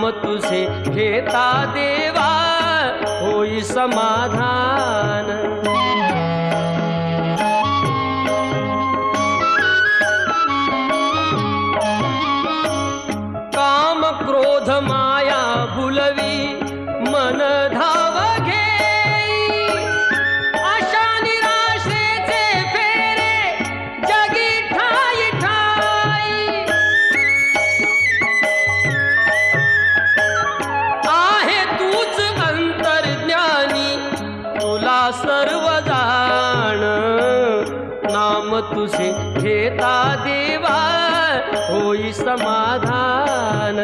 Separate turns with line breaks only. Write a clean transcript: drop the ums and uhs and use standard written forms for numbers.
नाम तुझे घेता देवा होई समाधान। काम क्रोध माया भुलवी मन धाव घेई, आशा निराशेचे फेरे जगी ठाई ठाई। आहे तूच अंतर्ज्ञानी तुला सर्व जाण, नाम तुझे घेता देवा होई समाधान।